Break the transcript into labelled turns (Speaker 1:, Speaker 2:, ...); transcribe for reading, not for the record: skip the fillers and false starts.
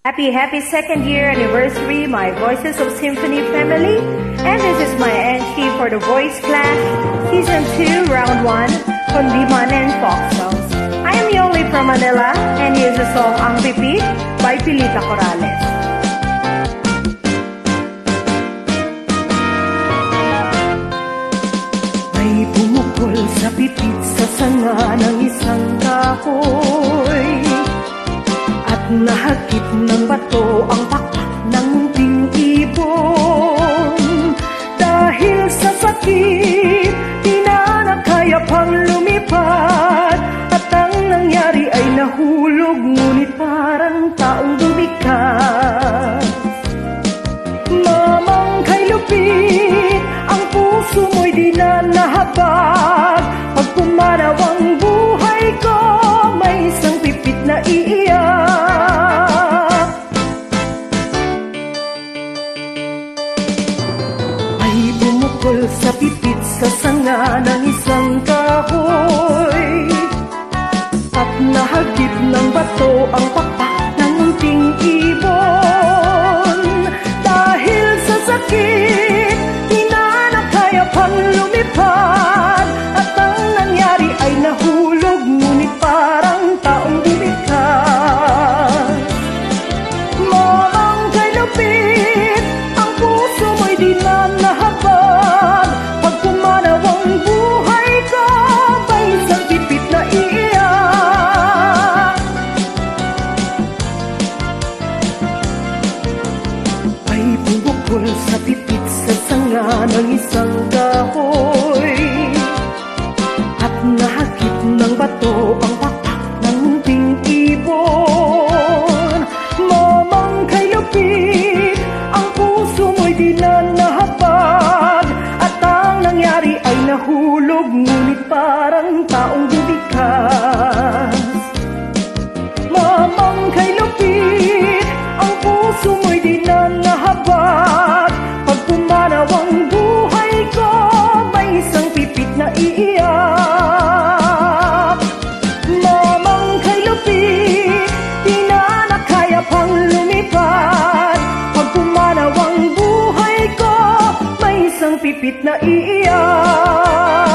Speaker 1: Happy second year anniversary, my Voices of Symphony family. And this is my entry for the Voice Clash Season 2, Round 1, Condiman and Folk Songs. I am Yoli from Manila, and here's the song Ang Pipit by Pilita Corrales. May bumukol sa pipit sa sanga ng isang kahoy, at nahagip ng bato ang pakpak ng munting ibon. Dahil sa sakit, di na nakaya pang lumipad, at ang nangyari ay nahulog, ngunit parang taong dumikas. Mamang kay lupit, ang puso mo'y di na nahabag. Pag pumanaw ang buhay ko, may isang pipit na iiyak. Ay bumukol sa pipit sa sanga ng isang kahoy, at nahagip ng bato ang pakpak ng munting ibon. Dahil sa sakit, di na nakaya pang lumipad, at ang nangyari ay nahulog, ngunit parang taong dumikas. Mamang kay lupit, ang puso mo'y di na nahabag. Pag pumanaw ang buhay ko, may isang pipit na iiyak. Ay bumukol sa pipit sa sanga ng isang kahoy, at nahagip ng bato ang pakpak ng munting ibon. Mamang kay lupit, ang puso mo'y di na nahabag, at ang nangyari ay nahulog, ngunit parang taong dumikas. Mamang kay lupit, ang puso mo'y di na nahabag. Pag pumanaw ang buhay ko, may isang pipit na iiyak. Mamang kay lupit, di na nakaya pang lumipad. Pag pumanaw ang buhay ko, may isang pipit na iiyak.